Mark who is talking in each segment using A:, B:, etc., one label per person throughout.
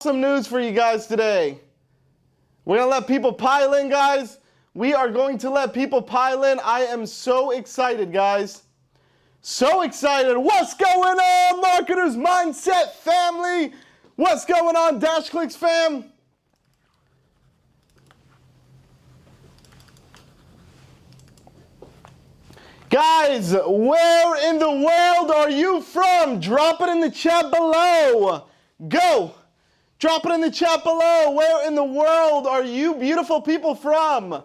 A: Some news for you guys today. We're going to let people pile in, guys. We are going to let people pile in. I am so excited, guys. So excited. What's going on, Marketers Mindset family? What's going on, DashClicks fam? Guys, where in the world are you from? Drop it in the chat below. Go. Drop it in the chat below. Where in the world are you beautiful people from?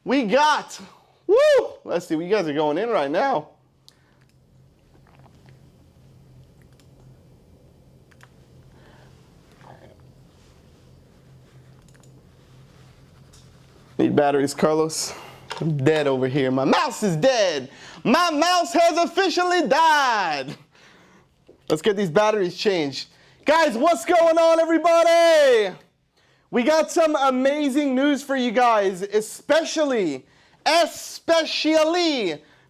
A: We got, woo! Let's see, you guys are going in right now. Need batteries, Carlos. I'm dead over here. My mouse is dead. My mouse has officially died. Let's get these batteries changed. Guys, what's going on, everybody? We got some amazing news for you guys, especially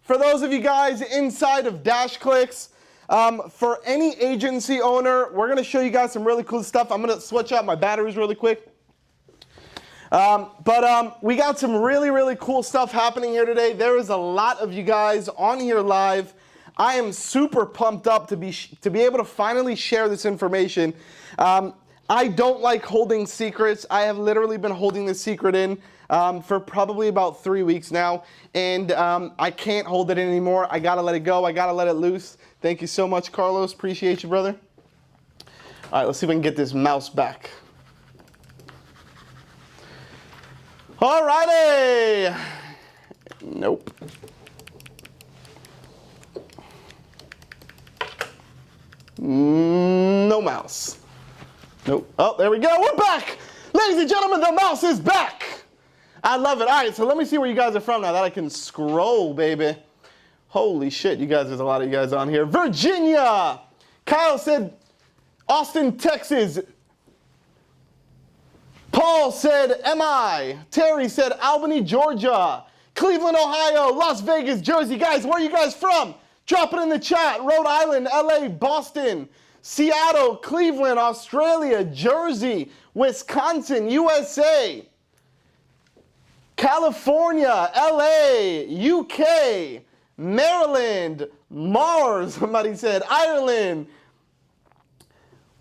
A: for those of you guys inside of DashClicks. For any agency owner, we're going to show you guys some really cool stuff. I'm going to switch out my batteries really quick. We got some really cool stuff happening here today. There is a lot of you guys on here live. I am super pumped up to be able to finally share this information. I don't like holding secrets. I have literally been holding this secret in for probably about 3 weeks now, and I can't hold it in anymore. I gotta let it go. I gotta let it loose. Thank you so much, Carlos. Appreciate you, brother. All right, let's see if we can get this mouse back. All righty. Nope. No mouse. Nope. Oh, there we go. We're back. Ladies and gentlemen, the mouse is back. I love it. All right, so let me see where you guys are from now that I can scroll, baby. Holy shit, you guys, there's a lot of you guys on here. Virginia. Kyle said Austin, Texas. Paul said, MI. Terry said, Albany, Georgia. Cleveland, Ohio. Las Vegas, Jersey. Guys, where are you guys from? Drop it in the chat. Rhode Island, LA, Boston, Seattle, Cleveland, Australia, Jersey, Wisconsin, USA, California, LA, UK, Maryland, Mars, somebody said, Ireland,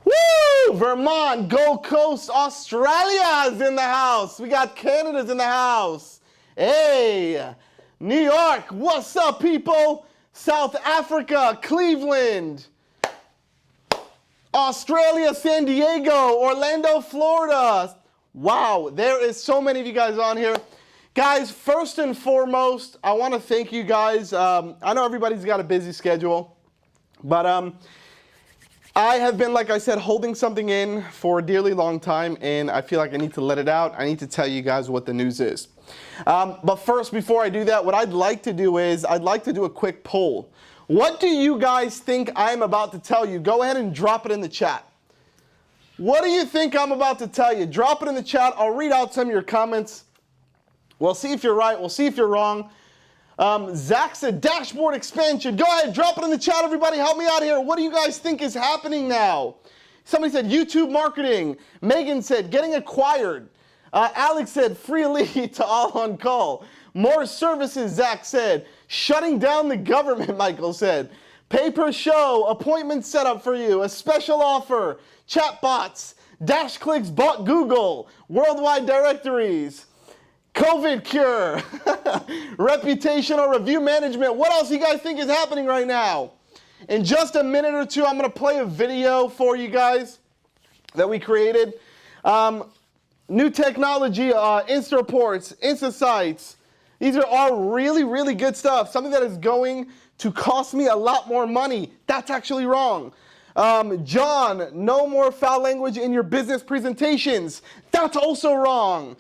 A: woo! Vermont, Gold Coast, Australia is in the house. We got Canada's in the house. Hey, New York, what's up, people? South Africa, Cleveland, Australia, San Diego, Orlando, Florida. Wow, there is so many of you guys on here. Guys, first and foremost, I want to thank you guys. I know everybody's got a busy schedule, but I have been, like I said, holding something in for a dearly long time, and I feel like I need to let it out. I need to tell you guys what the news is. But first, before I do that, what I'd like to do is I'd like to do a quick poll. What do you guys think I'm about to tell you? Go ahead and drop it in the chat. What do you think I'm about to tell you? Drop it in the chat. I'll read out some of your comments. We'll see if you're right. We'll see if you're wrong. Zach said dashboard expansion. Go ahead, drop it in the chat, everybody. Help me out here. What do you guys think is happening now? Somebody said YouTube marketing. Megan said getting acquired. Alex said free lead to all on call. More services, Zach said. Shutting down the government, Michael said. Pay per show, appointment set up for you, a special offer, chatbots, DashClicks bought Google, worldwide directories, COVID cure, reputational review management. What else do you guys think is happening right now? In just a minute or two, I'm going to play a video for you guys that we created. New technology, Insta reports, Insta sites. These are all really good stuff. Something that is going to cost me a lot more money. That's actually wrong. John, no more foul language in your business presentations. That's also wrong.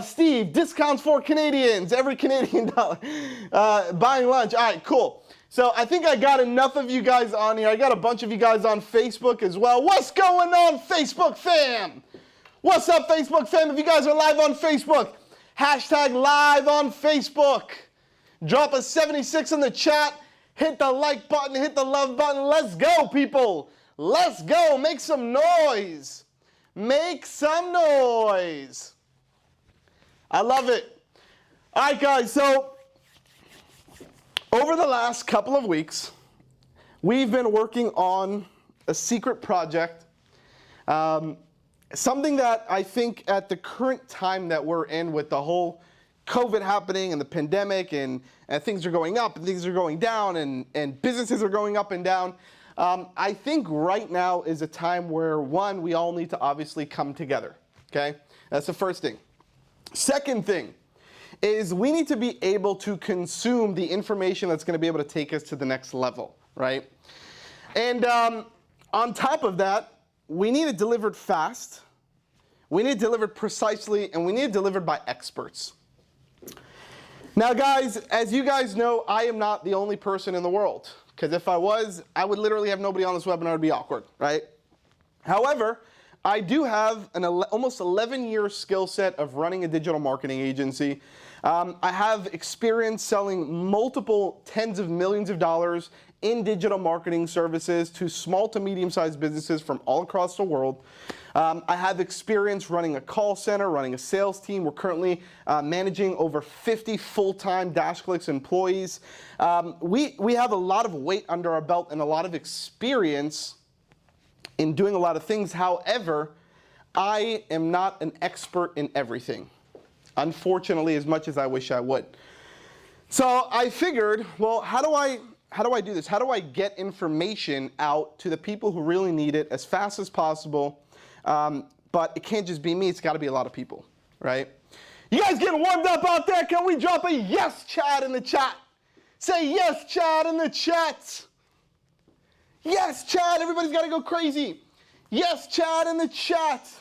A: Steve, discounts for Canadians, every Canadian dollar. Buying lunch. All right, cool. So I think I got enough of you guys on here. I got a bunch of you guys on Facebook as well. What's going on, Facebook fam? What's up, Facebook fam? If you guys are live on Facebook, hashtag live on Facebook. Drop a 76 in the chat. Hit the like button, hit the love button. Let's go, people. Let's go. Make some noise. Make some noise. I love it. All right, guys, so over the last couple of weeks, we've been working on a secret project, something that I think at the current time that we're in with the whole COVID happening and the pandemic and things are going up and things are going down and businesses are going up and down, I think right now is a time where, one, we all need to obviously come together, okay? That's the first thing. Second thing is we need to be able to consume the information that's going to be able to take us to the next level, right? And on top of that, we need it delivered fast, we need it delivered precisely, and we need it delivered by experts. Now, guys, as you guys know, I am not the only person in the world, because if I was, I would literally have nobody on this webinar. It would be awkward, right? However, I do have an almost 11-year skill set of running a digital marketing agency. I have experience selling multiple tens of millions of dollars in digital marketing services to small to medium-sized businesses from all across the world. I have experience running a call center, running a sales team. We're currently managing over 50 full-time DashClicks employees. We have a lot of weight under our belt and a lot of experience in doing a lot of things. However, I am not an expert in everything, unfortunately, as much as I wish I would. So I figured, well, how do I do this? How do I get information out to the people who really need it as fast as possible? But it can't just be me, it's gotta be a lot of people, right? You guys getting warmed up out there? Can we drop a yes, Chad, in the chat? Say yes, Chad, in the chat. Yes, Chad, everybody's gotta go crazy. Yes, Chad, in the chat.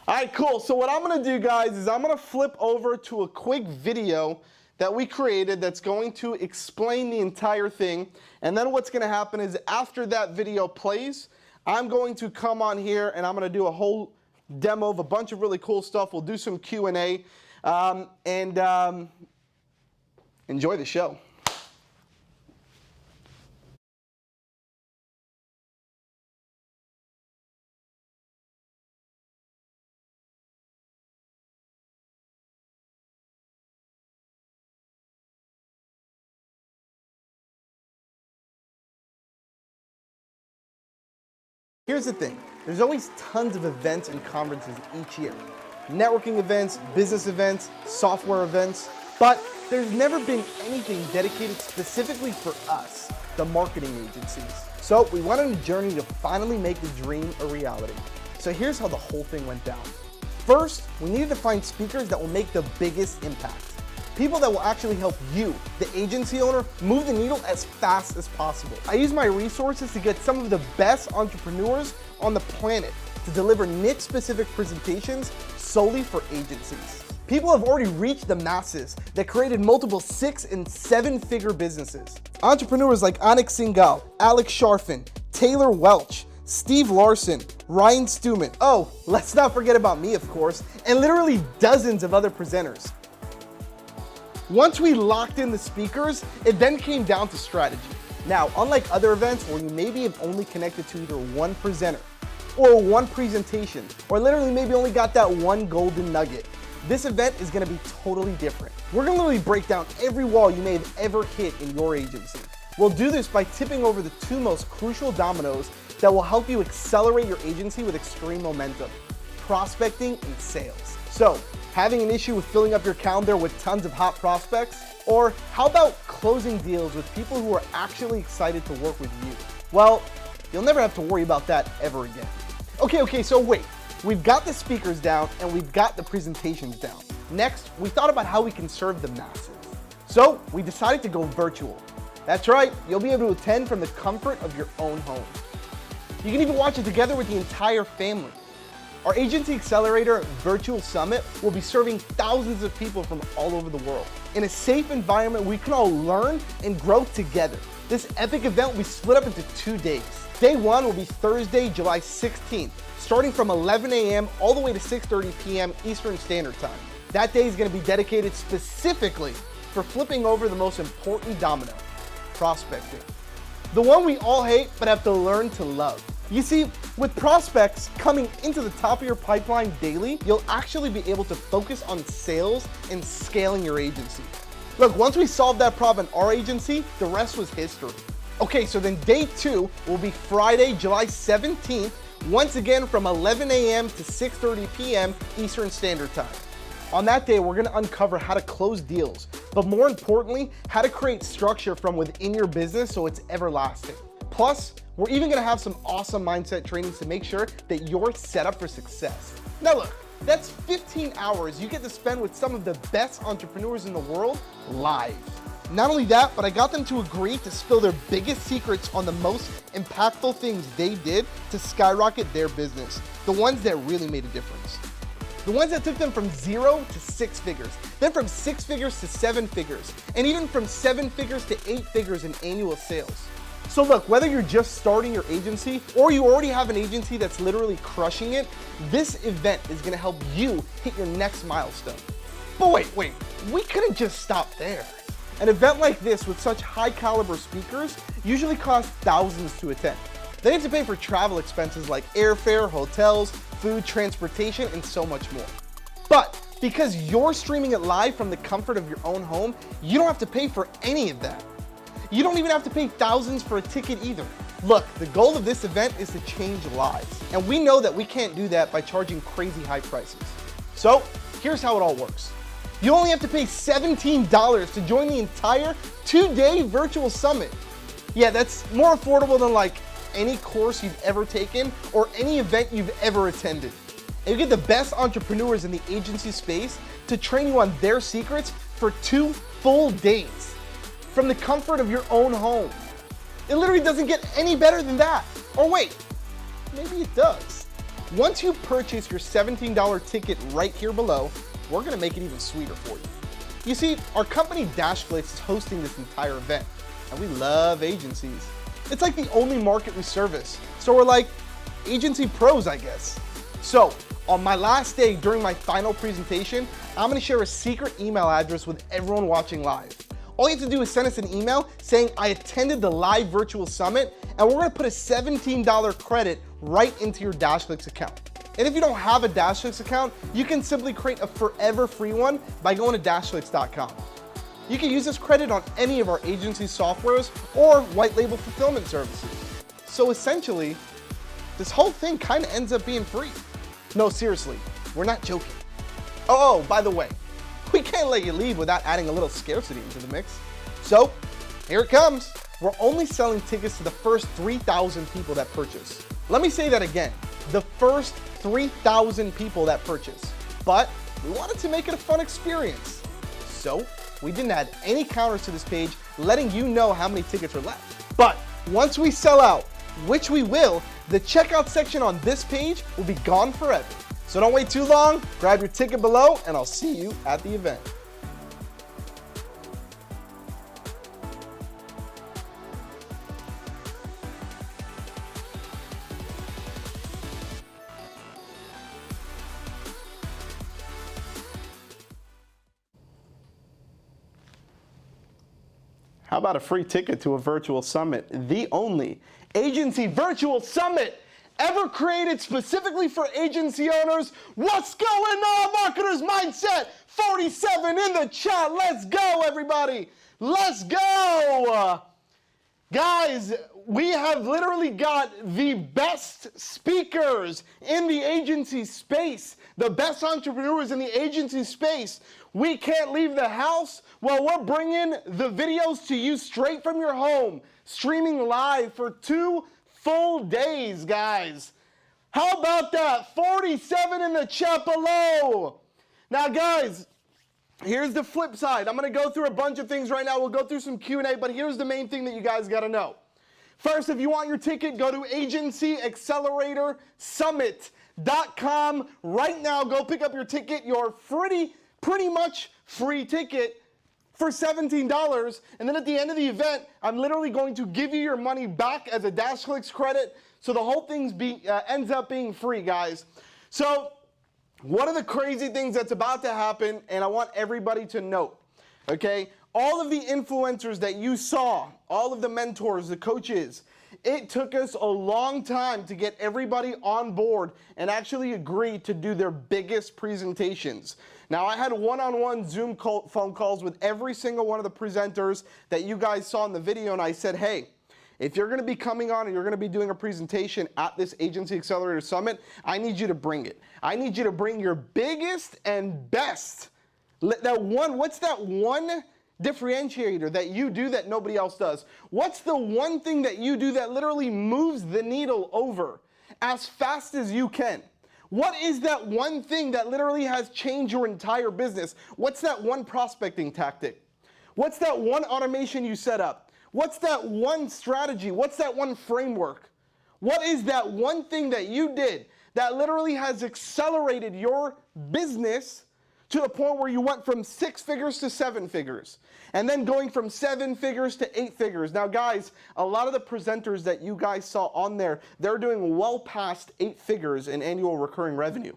A: All right, cool. So what I'm gonna do, guys, is I'm gonna flip over to a quick video that we created that's going to explain the entire thing. And then what's gonna happen is after that video plays, I'm going to come on here and I'm gonna do a whole demo of a bunch of really cool stuff. We'll do some Q&A and enjoy the show. Here's the thing, there's always tons of events and conferences each year. Networking events, business events, software events, but there's never been anything dedicated specifically for us, the marketing agencies. So we went on a journey to finally make the dream a reality. So here's how the whole thing went down. First, we needed to find speakers that will make the biggest impact. People that will actually help you, the agency owner, move the needle as fast as possible. I used my resources to get some of the best entrepreneurs on the planet to deliver niche-specific presentations solely for agencies. People have already reached the masses that created multiple 6- and 7-figure businesses. Entrepreneurs like Anik Singal, Alex Charfen, Taylor Welch, Steve Larson, Ryan Stewman. Oh, let's not forget about me, of course, and literally dozens of other presenters. Once we locked in the speakers, it then came down to strategy. Now, unlike other events where you maybe have only connected to either one presenter or one presentation, or literally maybe only got that one golden nugget, this event is gonna be totally different. We're gonna literally break down every wall you may have ever hit in your agency. We'll do this by tipping over the 2 most crucial dominoes that will help you accelerate your agency with extreme momentum: prospecting and sales. So, having an issue with filling up your calendar with tons of hot prospects? Or how about closing deals with people who are actually excited to work with you? Well, you'll never have to worry about that ever again. Okay, so wait. We've got the speakers down and we've got the presentations down. Next, we thought about how we can serve the masses. So, we decided to go virtual. That's right, you'll be able to attend from the comfort of your own home. You can even watch it together with the entire family. Our Agency Accelerator Virtual Summit will be serving thousands of people from all over the world. In a safe environment, we can all learn and grow together. This epic event will be split up into 2 days. Day 1 will be Thursday, July 16th, starting from 11 a.m. all the way to 6:30 p.m. Eastern Standard Time. That day is going to be dedicated specifically for flipping over the most important domino: prospecting. The one we all hate but have to learn to love. You see, with prospects coming into the top of your pipeline daily, you'll actually be able to focus on sales and scaling your agency. Look, once we solved that problem in our agency, the rest was history. Okay, so then day 2 will be Friday, July 17th, once again from 11 a.m. to 6:30 p.m. Eastern Standard Time. On that day, we're gonna uncover how to close deals, but more importantly, how to create structure from within your business so it's everlasting. Plus, we're even gonna have some awesome mindset trainings to make sure that you're set up for success. Now look, that's 15 hours you get to spend with some of the best entrepreneurs in the world live. Not only that, but I got them to agree to spill their biggest secrets on the most impactful things they did to skyrocket their business. The ones that really made a difference. The ones that took them from 0 to 6 figures, then from 6 figures to 7 figures, and even from 7 figures to 8 figures in annual sales. So look, whether you're just starting your agency or you already have an agency that's literally crushing it, this event is gonna help you hit your next milestone. But wait, we couldn't just stop there. An event like this with such high caliber speakers usually costs thousands to attend. They have to pay for travel expenses like airfare, hotels, food, transportation, and so much more. But because you're streaming it live from the comfort of your own home, you don't have to pay for any of that. You don't even have to pay thousands for a ticket either. Look, the goal of this event is to change lives, and we know that we can't do that by charging crazy high prices. So here's how it all works. You only have to pay $17 to join the entire 2-day virtual summit. Yeah, that's more affordable than like any course you've ever taken or any event you've ever attended. And you get the best entrepreneurs in the agency space to train you on their secrets for 2 full days from the comfort of your own home. It literally doesn't get any better than that. Or wait, maybe it does. Once you purchase your $17 ticket right here below, we're gonna make it even sweeter for you. You see, our company DashClicks is hosting this entire event, and we love agencies. It's like the only market we service, so we're like agency pros, I guess. So, on my last day during my final presentation, I'm gonna share a secret email address with everyone watching live. All you have to do is send us an email saying I attended the live virtual summit, and we're gonna put a $17 credit right into your DashClicks account. And if you don't have a DashClicks account, you can simply create a forever free one by going to DashClicks.com. You can use this credit on any of our agency softwares or white label fulfillment services. So essentially, this whole thing kind of ends up being free. No, seriously, we're not joking. Oh, by the way, we can't let you leave without adding a little scarcity into the mix. So, here it comes. We're only selling tickets to the first 3,000 people that purchase. Let me say that again, the first 3,000 people that purchase. But we wanted to make it a fun experience. So, we didn't add any counters to this page, letting you know how many tickets are left. But once we sell out, which we will, the checkout section on this page will be gone forever. So don't wait too long, grab your ticket below, and I'll see you at the event. How about a free ticket to a virtual summit? The only agency virtual summit ever created specifically for agency owners. What's going on, Marketers Mindset 47 in the chat? Let's go, everybody. Let's go. Guys, we have literally got the best speakers in the agency space, the best entrepreneurs in the agency space. We can't leave the house. Well, we're bringing the videos to you straight from your home, streaming live for 2 full days, guys. How about that? 47 in the chat below. Now, guys, here's the flip side. I'm going to go through a bunch of things right now. We'll go through some Q&A, but here's the main thing that you guys got to know. First, if you want your ticket, go to agencyacceleratorsummit.com right now. Go pick up your ticket, your pretty much free ticket for $17. And then at the end of the event, I'm literally going to give you your money back as a DashClicks credit. So the whole thing ends up being free, guys. So one of the crazy things that's about to happen, and I want everybody to note, okay? All of the influencers that you saw, all of the mentors, the coaches, it took us a long time to get everybody on board and actually agree to do their biggest presentations. Now, I had one-on-one Zoom phone calls with every single one of the presenters that you guys saw in the video, and I said, hey, if you're going to be coming on and you're going to be doing a presentation at this Agency Accelerator Summit, I need you to bring it. I need you to bring your biggest and best. What's that one differentiator that you do that nobody else does? What's the one thing that you do that literally moves the needle over as fast as you can? What is that one thing that literally has changed your entire business? What's that one prospecting tactic? What's that one automation you set up? What's that one strategy? What's that one framework? What is that one thing that you did that literally has accelerated your business to the point where you went from 6 figures to 7 figures, and then going from 7 figures to 8 figures? Now, guys, a lot of the presenters that you guys saw on there, they're doing well past 8 figures in annual recurring revenue.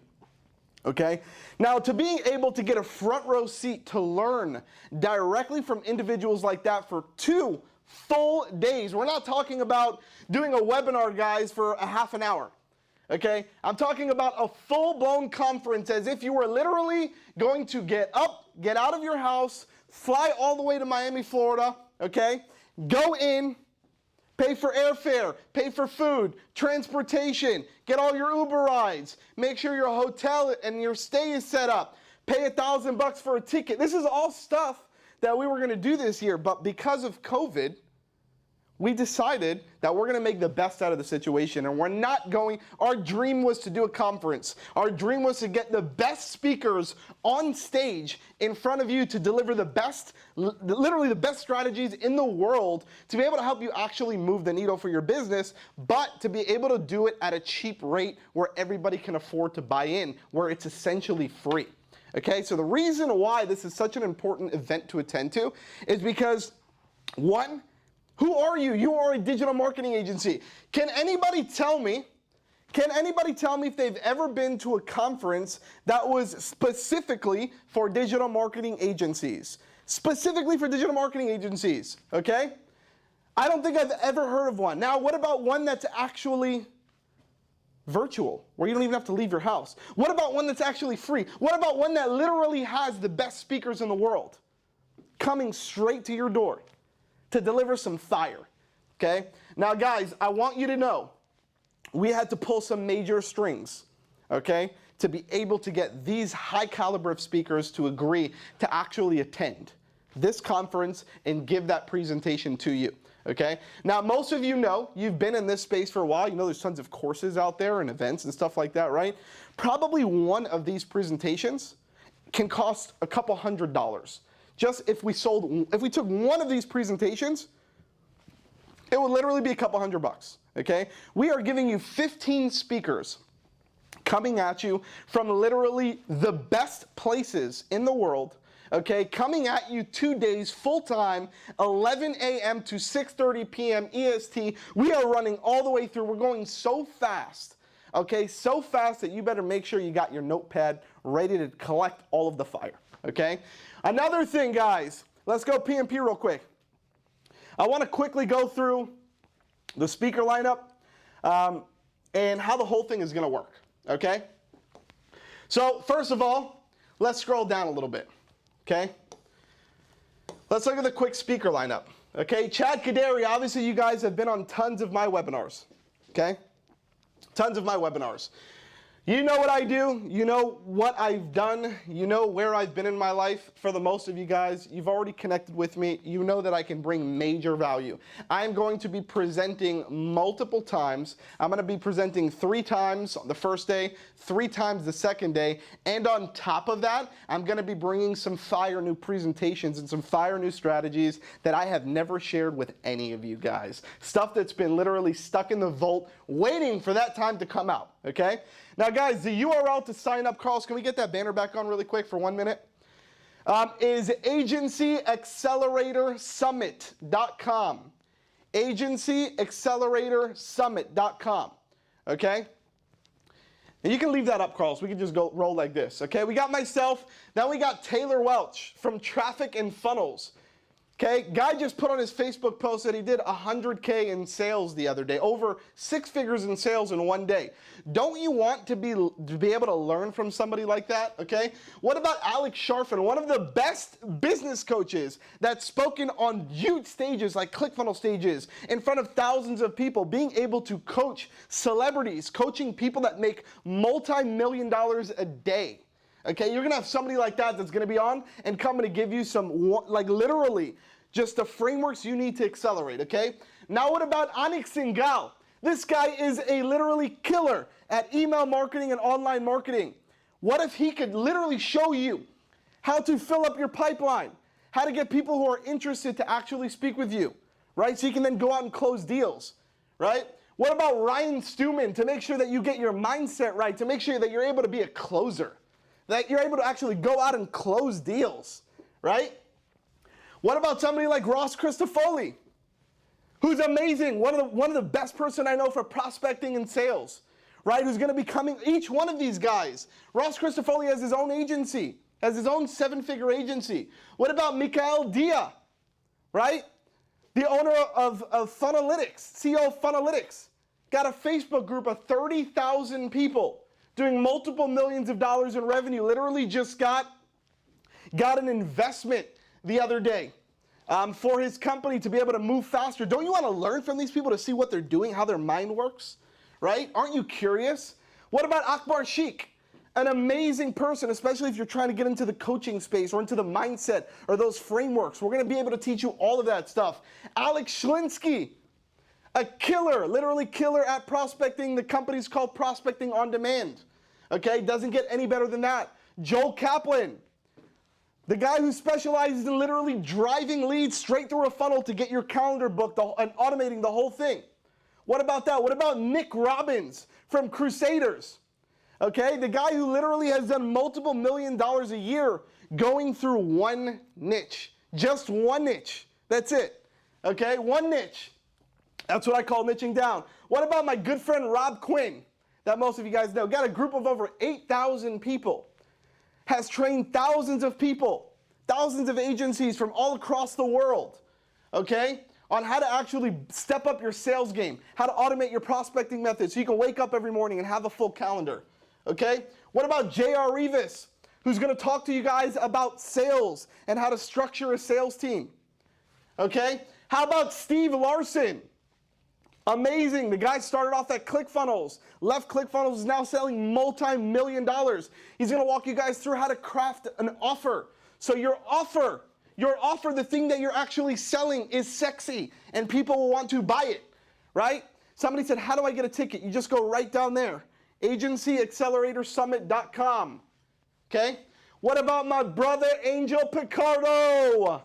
A: Okay? Now, to being able to get a front row seat to learn directly from individuals like that for 2 full days, we're not talking about doing a webinar, guys, for a half an hour. Okay, I'm talking about a full-blown conference, as if you were literally going to get up, get out of your house, fly all the way to Miami, Florida, okay, go in, pay for airfare, pay for food, transportation, get all your Uber rides, make sure your hotel and your stay is set up, pay $1,000 for a ticket. This is all stuff that we were going to do this year, but because of COVID, we decided that we're going to make the best out of the situation, and we're not going. Our dream was to do a conference. Our dream was to get the best speakers on stage in front of you to deliver the best, literally the best strategies in the world to be able to help you actually move the needle for your business, but to be able to do it at a cheap rate where everybody can afford to buy in, where it's essentially free. Okay, so the reason why this is such an important event to attend to is because, one, who are you? You are a digital marketing agency. Can anybody tell me if they've ever been to a conference that was specifically for digital marketing agencies? Specifically for digital marketing agencies, okay? I don't think I've ever heard of one. Now, what about one that's actually virtual, where you don't even have to leave your house? What about one that's actually free? What about one that literally has the best speakers in the world coming straight to your door to deliver some fire, okay? Now, guys, I want you to know we had to pull some major strings, okay, to be able to get these high caliber of speakers to agree to actually attend this conference and give that presentation to you, okay? Now, most of you know, you've been in this space for a while. You know there's tons of courses out there and events and stuff like that, right? Probably one of these presentations can cost a couple $100. Just if we took one of these presentations, it would literally be a couple $100, okay? We are giving you 15 speakers coming at you from literally the best places in the world, okay? Coming at you 2 days full-time, 11 a.m. to 6:30 p.m. EST. We are running all the way through. We're going so fast, okay? So fast that you better make sure you got your notepad ready to collect all of the fire, okay? Another thing, guys, let's go P&P real quick. I want to quickly go through the speaker lineup and how the whole thing is going to work, okay? So first of all, let's scroll down a little bit, okay? Let's look at the quick speaker lineup, okay? Chad Kodary, obviously you guys have been on tons of my webinars, okay? Tons of my webinars. You know what I do, you know what I've done, you know where I've been in my life. For the most of you guys, you've already connected with me. You know that I can bring major value. I'm going to be presenting multiple times. I'm going to be presenting 3 times on the first day, 3 times the second day, and on top of that, I'm going to be bringing some fire new presentations and some fire new strategies that I have never shared with any of you guys. Stuff that's been literally stuck in the vault waiting for that time to come out, okay? Now, guys, the URL to sign up, Carlos, can we get that banner back on really quick for 1 minute? Is agencyacceleratorsummit.com. Agencyacceleratorsummit.com, okay? And you can leave that up, Carlos. We can just go roll like this, okay? We got myself. Now we got Taylor Welch from Traffic and Funnels. Okay, guy just put on his Facebook post that he did 100K in sales the other day, over 6 figures in sales in one day. Don't you want to be able to learn from somebody like that? Okay. What about Alex Scharffen, one of the best business coaches that's spoken on huge stages like ClickFunnels stages in front of thousands of people, being able to coach celebrities, coaching people that make multi-million dollars a day. Okay, you're gonna have somebody like that that's gonna be on and coming to give you some, like literally, just the frameworks you need to accelerate, okay? Now what about Anik Singal? This guy is a literally killer at email marketing and online marketing. What if he could literally show you how to fill up your pipeline, how to get people who are interested to actually speak with you, right? So you can then go out and close deals, right? What about Ryan Stewman to make sure that you get your mindset right, to make sure that you're able to be a closer, that you're able to actually go out and close deals, right? What about somebody like Christifulli, who's amazing, one of the best person I know for prospecting and sales, right? Who's going to be coming, each one of these guys. Christifulli has his own agency, has his own 7-figure agency. What about Mikael Dia, right? The owner of Funnelytics, CEO of Funnelytics, got a Facebook group of 30,000 people doing multiple millions of dollars in revenue. Literally just got an investment the other day for his company to be able to move faster. Don't you want to learn from these people to see what they're doing, how their mind works, right? Aren't you curious? What about Akbar Sheikh? An amazing person, especially if you're trying to get into the coaching space or into the mindset or those frameworks. We're going to be able to teach you all of that stuff. Alex Schlinsky, a killer, literally killer at prospecting. The company's called Prospecting on Demand. Okay, doesn't get any better than that. Joel Kaplan, the guy who specializes in literally driving leads straight through a funnel to get your calendar booked and automating the whole thing. What about that? What about Nick Robbins from Crusaders? Okay, the guy who literally has done multiple $million a year going through one niche. Just one niche. That's it. Okay, one niche. That's what I call niching down. What about my good friend Robb Quinn, that most of you guys know? Got a group of over 8,000 people. Has trained thousands of people, thousands of agencies from all across the world, okay, on how to actually step up your sales game, how to automate your prospecting methods so you can wake up every morning and have a full calendar, okay? What about J.R. Revis, who's going to talk to you guys about sales and how to structure a sales team, okay? How about J Larsen? Amazing. The guy started off at ClickFunnels, left ClickFunnels, is now selling multi-million dollars. He's going to walk you guys through how to craft an offer. So your offer, the thing that you're actually selling is sexy and people will want to buy it, right? Somebody said, how do I get a ticket? You just go right down there, agencyacceleratorsummit.com, okay? What about my brother, Angel Picardo,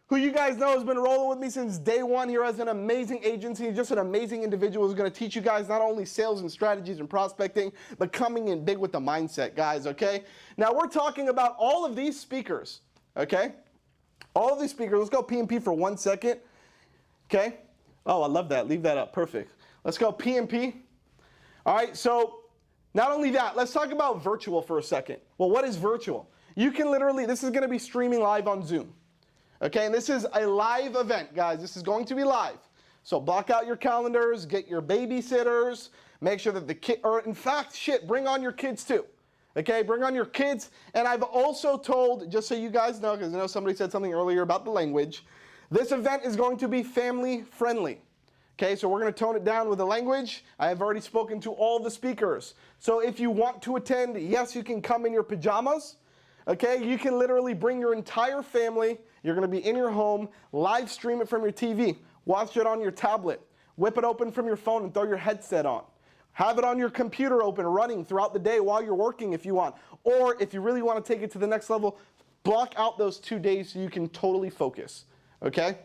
A: who you guys know has been rolling with me since day one here as an amazing agency, just an amazing individual who's going to teach you guys not only sales and strategies and prospecting, but coming in big with the mindset, guys, okay? Now, we're talking about all of these speakers, okay? All of these speakers. Let's go P&P for 1 second, okay? Oh, I love that. Leave that up. Perfect. Let's go P&P. All right, so not only that, let's talk about virtual for a second. Well, what is virtual? You can literally, this is going to be streaming live on Zoom. Okay, and this is a live event, guys. This is going to be live. So block out your calendars, get your babysitters, make sure that the kid, or in fact, bring on your kids too. Okay, bring on your kids. And I've also told, just so you guys know, because I know somebody said something earlier about the language, this event is going to be family friendly. Okay, so we're going to tone it down with the language. I have already spoken to all the speakers. So if you want to attend, yes, you can come in your pajamas. Okay, you can literally bring your entire family. You're going to be in your home, live stream it from your TV, watch it on your tablet, whip it open from your phone and throw your headset on. Have it on your computer open, running throughout the day while you're working if you want. Or if you really want to take it to the next level, block out those 2 days so you can totally focus. Okay?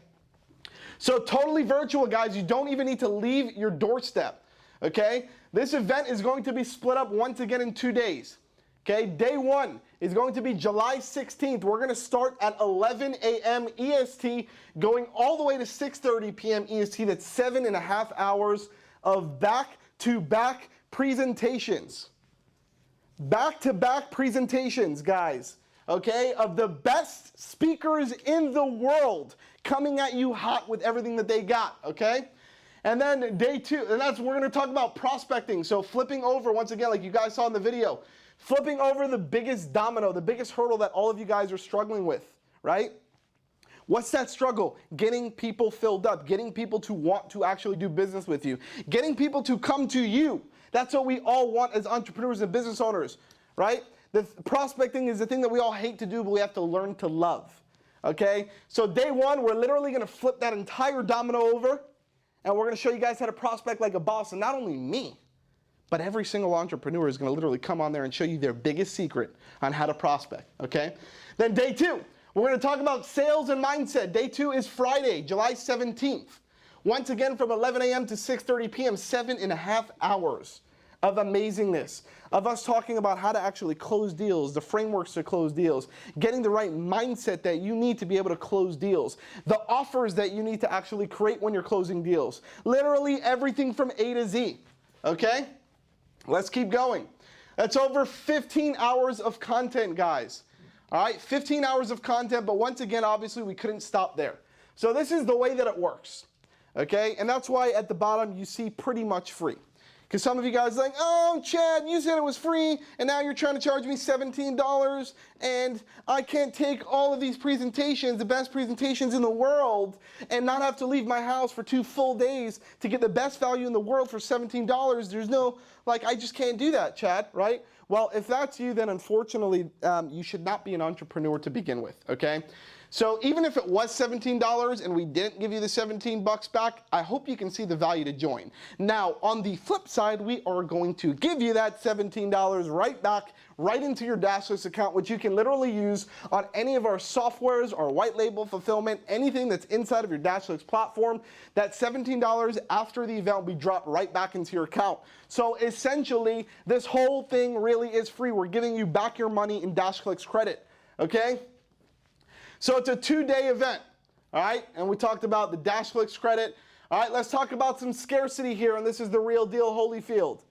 A: So totally virtual, guys. You don't even need to leave your doorstep. Okay? This event is going to be split up once again in 2 days. Okay, day one is going to be July 16th. We're going to start at 11 a.m. EST, going all the way to 6:30 p.m. EST. That's 7.5 hours of back-to-back presentations. Back-to-back presentations, guys. okay, of the best speakers in the world coming at you hot with everything that they got, okay? And then day 2, and we're gonna talk about prospecting. So flipping over, once again, like you guys saw in the video, flipping over the biggest domino, the biggest hurdle that all of you guys are struggling with, right? What's that struggle? Getting people filled up, getting people to want to actually do business with you, getting people to come to you. That's what we all want as entrepreneurs and business owners, right? The prospecting is the thing that we all hate to do, but we have to learn to love, okay? So day 1, we're literally gonna flip that entire domino over, and we're gonna show you guys how to prospect like a boss. And not only me, but every single entrepreneur is gonna literally come on there and show you their biggest secret on how to prospect, okay? Then day 2, we're gonna talk about sales and mindset. Day 2 is Friday, July 17th. Once again, from 11 a.m. to 6:30 p.m., 7.5 hours of amazingness, of us talking about how to actually close deals, the frameworks to close deals, getting the right mindset that you need to be able to close deals, the offers that you need to actually create when you're closing deals. Literally everything from A to Z, okay? Let's keep going. That's over 15 hours of content, guys. All right, 15 hours of content, but once again, obviously, we couldn't stop there. So this is the way that it works, okay? And that's why at the bottom, you see pretty much free. Because some of you guys are like, oh, Chad, you said it was free, and now you're trying to charge me $17, and I can't take all of these presentations, the best presentations in the world, and not have to leave my house for 2 full days to get the best value in the world for $17. There's no, like, I just can't do that, Chad, right? Well, if that's you, then unfortunately, you should not be an entrepreneur to begin with, okay? So even if it was $17 and we didn't give you the 17 bucks back, I hope you can see the value to join. Now, on the flip side, we are going to give you that $17 right back, right into your DashClicks account, which you can literally use on any of our softwares, our white label fulfillment, anything that's inside of your DashClicks platform. That $17 after the event will be dropped right back into your account. So essentially, this whole thing really is free. We're giving you back your money in DashClicks credit, okay? So it's a 2-day event, all right? And we talked about the DashClicks credit. All right, let's talk about some scarcity here, and this is the real deal Holyfield,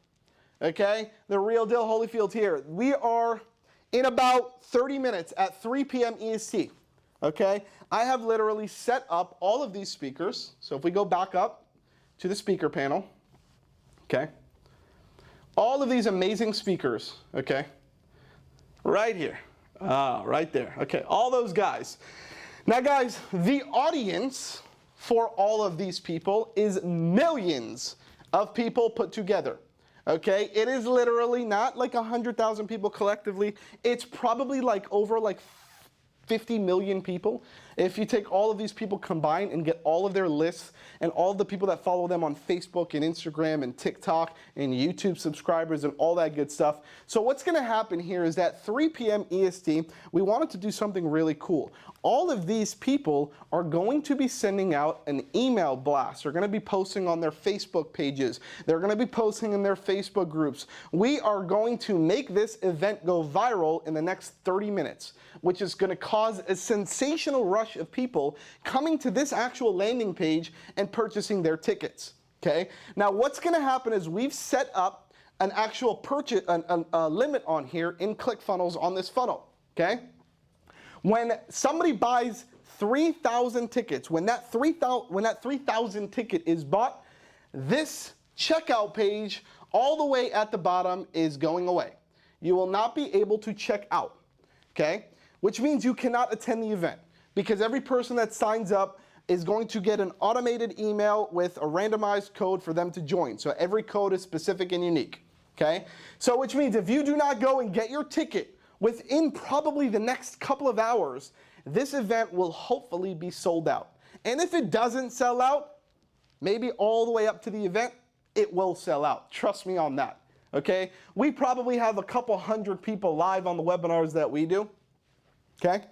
A: okay? The real deal Holyfield here. We are in about 30 minutes at 3 p.m. EST, okay? I have literally set up all of these speakers. So if we go back up to the speaker panel, okay? All of these amazing speakers, okay? Right here. Right there. Okay, all those guys. Now, guys, the audience for all of these people is millions of people put together. Okay, it is literally not like 100,000 people collectively. It's probably like over like 50 million people. If you take all of these people combined and get all of their lists and all of the people that follow them on Facebook and Instagram and TikTok and YouTube subscribers and all that good stuff. So what's going to happen here is that 3 p.m. EST, we wanted to do something really cool. All of these people are going to be sending out an email blast. They're going to be posting on their Facebook pages. They're going to be posting in their Facebook groups. We are going to make this event go viral in the next 30 minutes, which is going to cause a sensational rush of people coming to this actual landing page and purchasing their tickets, okay? Now, what's going to happen is we've set up an actual purchase, a limit on here in ClickFunnels on this funnel, okay? When somebody buys 3,000 tickets, when that 3,000 ticket is bought, this checkout page all the way at the bottom is going away. You will not be able to check out, okay? Which means you cannot attend the event, because every person that signs up is going to get an automated email with a randomized code for them to join. So every code is specific and unique, okay? So which means if you do not go and get your ticket within probably the next couple of hours, this event will hopefully be sold out. And if it doesn't sell out, maybe all the way up to the event, it will sell out. Trust me on that, okay? We probably have a couple hundred people live on the webinars that we do, okay?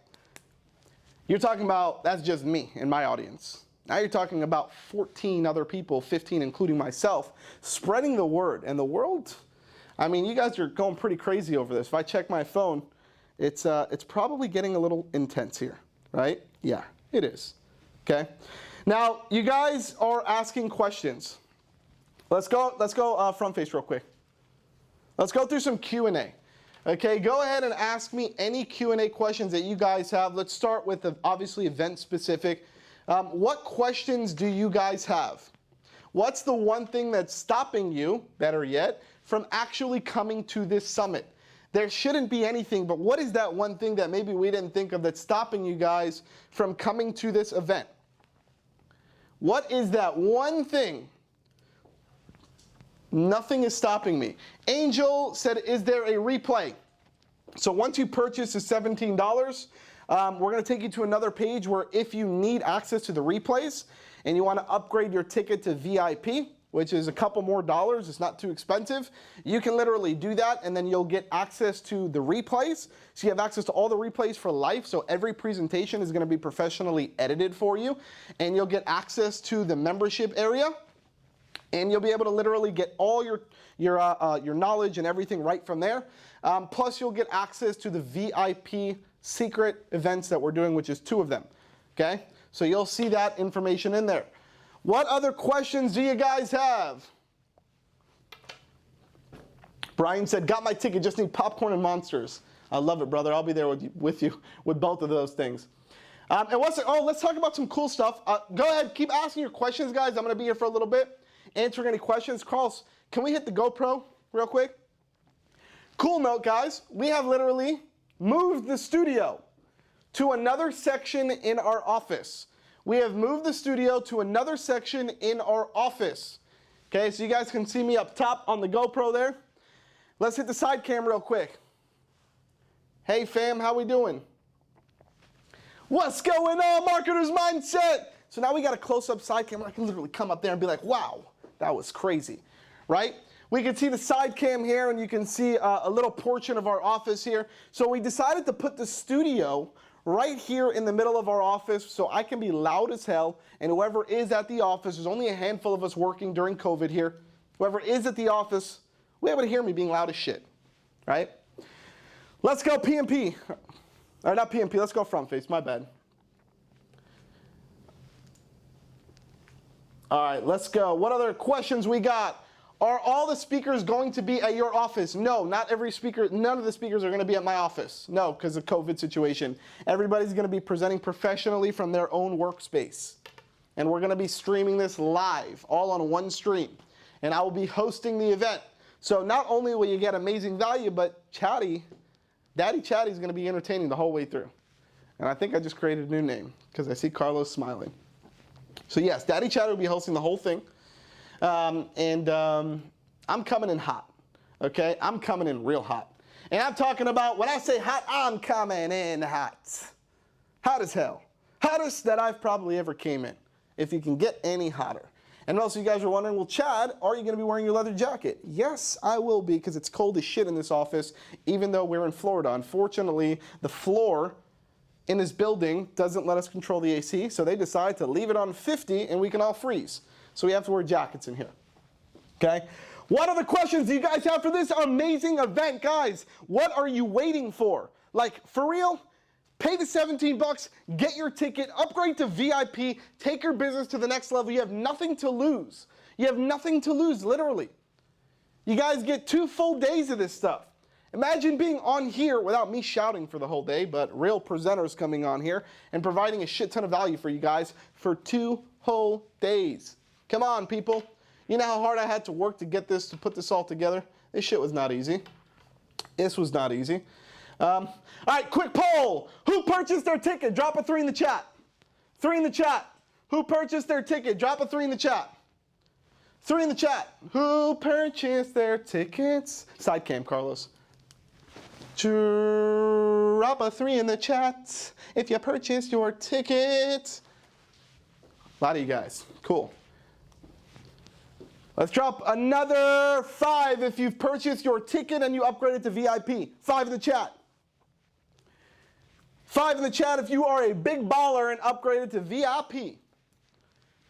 A: You're talking about, that's just me and my audience. Now you're talking about 14 other people, 15 including myself, spreading the word. And the world, I mean, you guys are going pretty crazy over this. If I check my phone, it's probably getting a little intense here, right? Yeah, it is, okay? Now, you guys are asking questions. Let's go front face real quick. Let's go through some Q&A. Okay, go ahead and ask me any Q&A questions that you guys have. Let's start with the obviously event specific. What questions do you guys have? What's the one thing that's stopping you, better yet, from actually coming to this summit? There shouldn't be anything, but what is that one thing that maybe we didn't think of that's stopping you guys from coming to this event? What is that one thing? Nothing is stopping me. Angel said, is there a replay? So once you purchase the $17, we're going to take you to another page where if you need access to the replays and you want to upgrade your ticket to VIP, which is a couple more dollars, it's not too expensive, you can literally do that and then you'll get access to the replays. So you have access to all the replays for life. So every presentation is going to be professionally edited for you and you'll get access to the membership area. And you'll be able to literally get all your knowledge and everything right from there. Plus, you'll get access to the VIP secret events that we're doing, which is 2 of them. Okay? So you'll see that information in there. What other questions do you guys have? Brian said, got my ticket, just need popcorn and monsters. I love it, brother. I'll be there with you with both of those things. And let's talk about some cool stuff. Go ahead, keep asking your questions, guys. I'm going to be here for a little bit. Answering any questions. Carlos, can we hit the GoPro real quick? Cool note, guys. We have literally moved the studio to another section in our office. We have moved the studio to another section in our office. Okay, so you guys can see me up top on the GoPro there. Let's hit the side cam real quick. Hey, fam, how we doing? What's going on, Marketer's Mindset? So now we got a close-up side camera. I can literally come up there and be like, wow, that was crazy, right? We can see the side cam here, and you can see a little portion of our office here. So we decided to put the studio right here in the middle of our office so I can be loud as hell, and whoever is at the office, there's only a handful of us working during COVID here, whoever is at the office, will be able to hear me being loud as shit, right? Let's go PMP. Or not PMP, let's go front face, my bad. All right, let's go. What other questions we got? Are all the speakers going to be at your office? No, not every speaker. None of the speakers are going to be at my office. No, because of COVID situation. Everybody's going to be presenting professionally from their own workspace. And we're going to be streaming this live, all on one stream. And I will be hosting the event. So not only will you get amazing value, but Daddy Chatty is going to be entertaining the whole way through. And I think I just created a new name because I see Carlos smiling. So yes, Daddy Chatty will be hosting the whole thing. I'm coming in hot, okay? I'm coming in real hot. And I'm talking about, when I say hot, I'm coming in hot. Hot as hell. Hottest that I've probably ever came in, if you can get any hotter. And also you guys are wondering, well, Chad, are you going to be wearing your leather jacket? Yes, I will be, because it's cold as shit in this office, even though we're in Florida. Unfortunately, the floor in this building doesn't let us control the AC, so they decide to leave it on 50 and we can all freeze. So we have to wear jackets in here. Okay? What other questions do you guys have for this amazing event, guys? What are you waiting for? Like, for real? Pay the 17 bucks, get your ticket, upgrade to VIP, take your business to the next level. You have nothing to lose. You have nothing to lose, literally. You guys get 2 full days of this stuff. Imagine being on here without me shouting for the whole day, but real presenters coming on here and providing a shit ton of value for you guys for 2 whole days. Come on, people. You know how hard I had to work to get this, to put this all together? This shit was not easy. This was not easy. All right, quick poll. Who purchased their ticket? Drop a 3 in the chat. 3 in the chat. Who purchased their ticket? Drop a 3 in the chat. 3 in the chat. Who purchased their tickets? Side cam, Carlos. Drop a 3 in the chat if you purchased your ticket. A lot of you guys. Cool. Let's drop another 5 if you've purchased your ticket and you upgraded to VIP. 5 in the chat. 5 in the chat if you are a big baller and upgraded to VIP.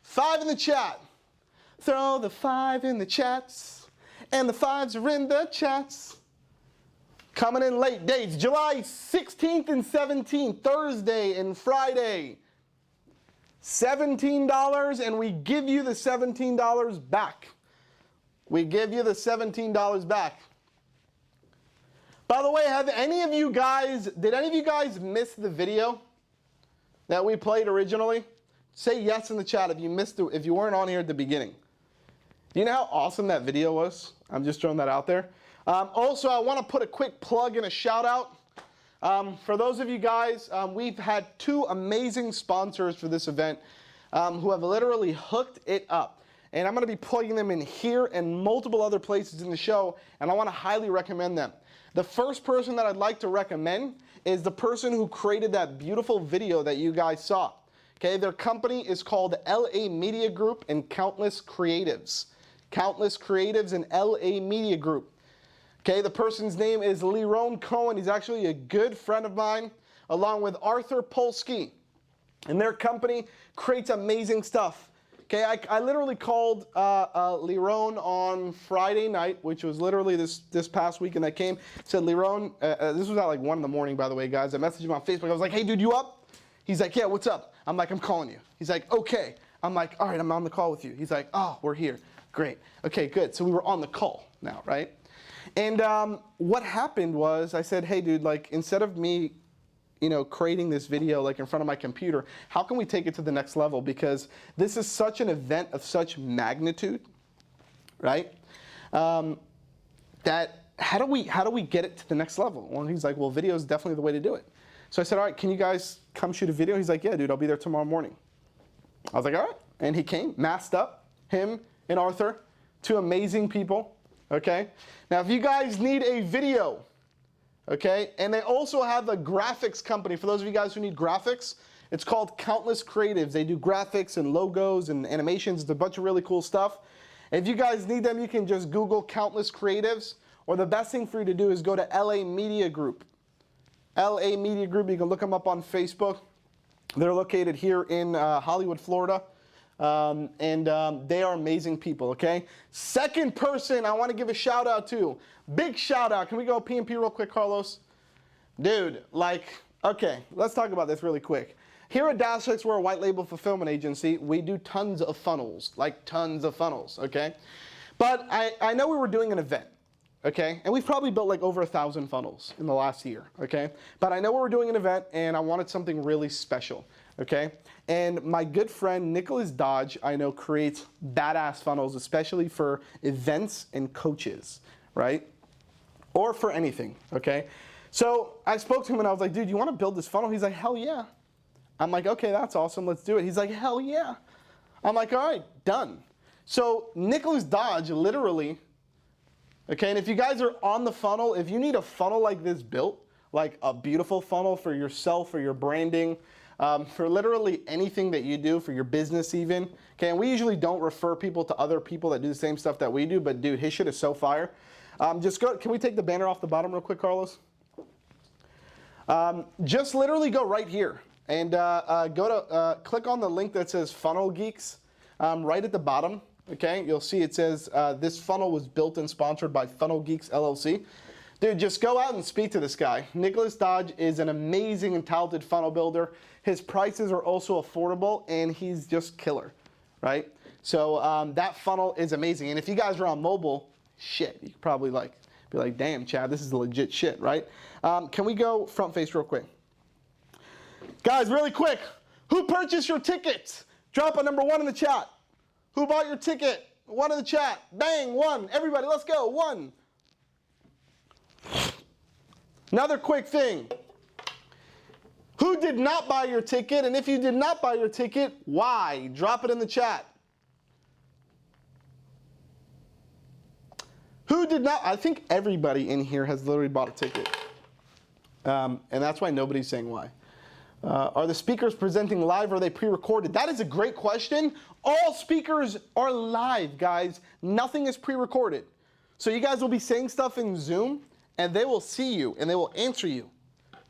A: 5 in the chat. Throw the 5 in the chats. And the 5s are in the chats. Coming in late dates. July 16th and 17th. Thursday and Friday. $17, and we give you the $17 back. We give you the $17 back. By the way, did any of you guys miss the video that we played originally? Say yes in the chat if you missed it, if you weren't on here at the beginning. Do you know how awesome that video was? I'm just throwing that out there. Also, I want to put a quick plug and a shout out. For those of you guys, we've had 2 amazing sponsors for this event who have literally hooked it up. And I'm going to be plugging them in here and multiple other places in the show, and I want to highly recommend them. The first person that I'd like to recommend is the person who created that beautiful video that you guys saw. Okay, their company is called LA Media Group and Countless Creatives. Countless Creatives and LA Media Group. Okay, the person's name is Lerone Cohen. He's actually a good friend of mine, along with Arthur Polsky. And their company creates amazing stuff. Okay, I literally called Lerone on Friday night, which was literally this past weekend that came. Said, Lerone, this was at like 1 in the morning, by the way, guys. I messaged him on Facebook. I was like, hey, dude, you up? He's like, yeah, what's up? I'm like, I'm calling you. He's like, okay. I'm like, all right, I'm on the call with you. He's like, oh, we're here. Great. Okay, good. So we were on the call now, right? And what happened was I said, hey, dude, like, instead of me, creating this video like in front of my computer, how can we take it to the next level? Because this is such an event of such magnitude, right? That how do we get it to the next level? Well, he's like, well, video is definitely the way to do it. So I said, all right, can you guys come shoot a video? He's like, yeah, dude, I'll be there tomorrow morning. I was like, all right. And he came, masked up, him and Arthur, 2 amazing people, okay? Now, if you guys need a video, okay, and they also have a graphics company. For those of you guys who need graphics, it's called Countless Creatives. They do graphics and logos and animations. It's a bunch of really cool stuff. If you guys need them, you can just Google Countless Creatives, or the best thing for you to do is go to LA Media Group. LA Media Group, you can look them up on Facebook. They're located here in Hollywood, Florida. They are amazing people, okay? Second person I want to give a shout out to. Big shout out. Can we go P&P real quick, Carlos? Dude, okay, let's talk about this really quick. Here at DashClicks, we're a white label fulfillment agency. We do tons of funnels, okay? But I know we were doing an event, okay? And we've probably built like over 1,000 funnels in the last year, okay? But I know we were doing an event and I wanted something really special, okay? And my good friend, Nicholas Dodge, I know creates badass funnels, especially for events and coaches, right? Or for anything, okay? So I spoke to him and I was like, dude, you want to build this funnel? He's like, hell yeah. I'm like, okay, that's awesome. Let's do it. He's like, hell yeah. I'm like, all right, done. So Nicholas Dodge literally, okay, and if you guys are on the funnel, if you need a funnel like this built, like a beautiful funnel for yourself, for your branding, for literally anything that you do, for your business even, okay, and we usually don't refer people to other people that do the same stuff that we do, but dude, his shit is so fire. Just go, can we take the banner off the bottom real quick, Carlos? Just literally go right here and click on the link that says Funnel Geeks right at the bottom, okay? You'll see it says this funnel was built and sponsored by Funnel Geeks LLC. Dude, just go out and speak to this guy. Nicholas Dodge is an amazing and talented funnel builder. His prices are also affordable, and he's just killer, right? So that funnel is amazing. And if you guys are on mobile, shit, you could probably be like, damn, Chad, this is legit shit, right? Can we go front face real quick? Guys, really quick, who purchased your tickets? Drop a number 1 in the chat. Who bought your ticket? 1 in the chat. Bang, 1. Everybody, let's go. 1. Another quick thing. Who did not buy your ticket? And if you did not buy your ticket, why? Drop it in the chat. Who did not? I think everybody in here has literally bought a ticket. And that's why nobody's saying why. Are the speakers presenting live or are they pre-recorded? That is a great question. All speakers are live, guys. Nothing is pre-recorded. So you guys will be saying stuff in Zoom and they will see you and they will answer you.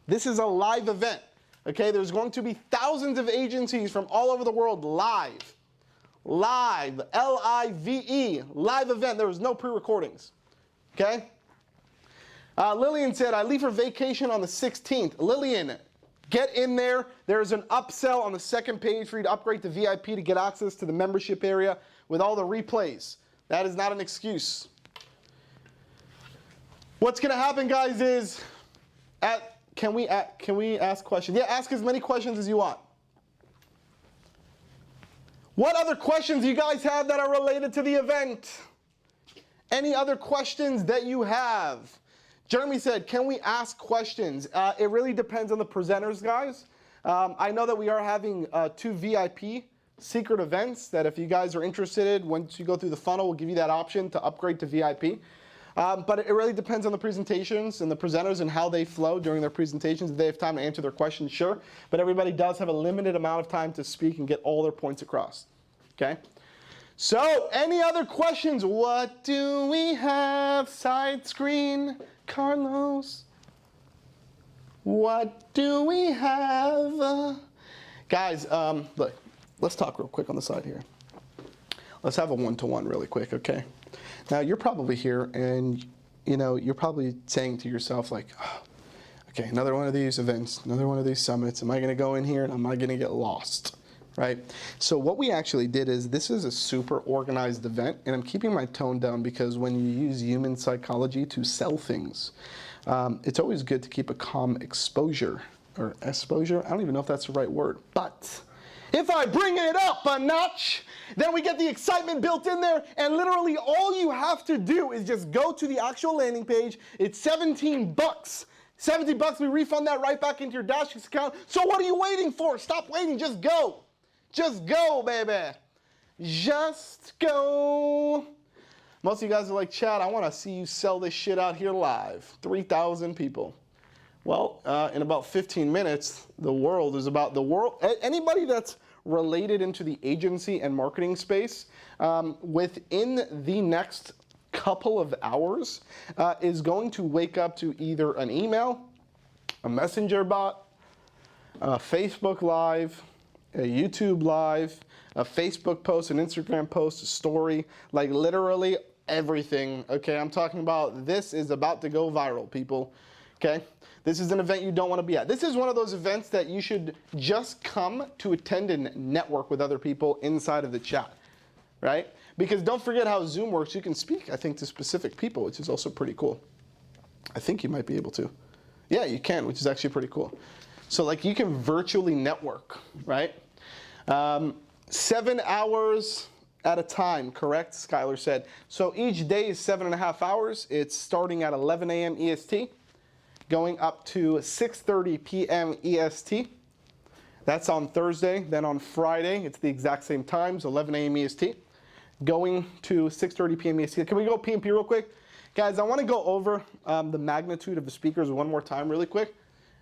A: This is a live event. Okay, there's going to be thousands of agencies from all over the world live. Live, L-I-V-E, live event. There was no pre-recordings, okay? Lillian said, I leave for vacation on the 16th. Lillian, get in there. There's an upsell on the second page for you to upgrade to VIP to get access to the membership area with all the replays. That is not an excuse. What's gonna happen, guys, is can we ask questions? Yeah, ask as many questions as you want. What other questions do you guys have that are related to the event? Any other questions that you have? Jeremy said, can we ask questions? It really depends on the presenters, guys. I know that we are having 2 VIP secret events that if you guys are interested, once you go through the funnel, we'll give you that option to upgrade to VIP. But it really depends on the presentations and the presenters and how they flow during their presentations. If they have time to answer their questions, sure. But everybody does have a limited amount of time to speak and get all their points across. Okay? So, any other questions? What do we have? Side screen, Carlos. What do we have? Guys, look, let's talk real quick on the side here. Let's have a one-to-one really quick, okay? Now, you're probably here and, you know, you're probably saying to yourself like, oh, okay, another one of these events, another one of these summits. Am I going to go in here and am I going to get lost? Right? So what we actually did is this is a super organized event, and I'm keeping my tone down because when you use human psychology to sell things, it's always good to keep a calm exposure, or exposure. I don't even know if that's the right word, but if I bring it up a notch, then we get the excitement built in there, and literally all you have to do is just go to the actual landing page. It's 17 bucks. 70 bucks, we refund that right back into your DashClicks account. So what are you waiting for? Stop waiting, just go. Just go, baby. Just go. Most of you guys are like, Chad, I want to see you sell this shit out here live. 3,000 people. Well, in about 15 minutes, the world is about the world. Anybody that's related into the agency and marketing space within the next couple of hours is going to wake up to either an email, a messenger bot, a Facebook Live, a YouTube Live, a Facebook post, an Instagram post, a story, like literally everything, okay? I'm talking about this is about to go viral, people, okay? This is an event you don't want to be at. This is one of those events that you should just come to attend and network with other people inside of the chat, right? Because don't forget how Zoom works. You can speak, I think, to specific people, which is also pretty cool. I think you might be able to. Yeah, you can, which is actually pretty cool. So like you can virtually network, right? 7 hours at a time, correct? Skylar said. So each day is 7.5 hours. It's starting at 11 a.m. EST, going up to 6:30 p.m. EST. That's on Thursday. Then on Friday, it's the exact same times, 11 a.m. EST, going to 6:30 p.m. EST. Can we go P&P real quick? Guys, I want to go over the magnitude of the speakers one more time really quick.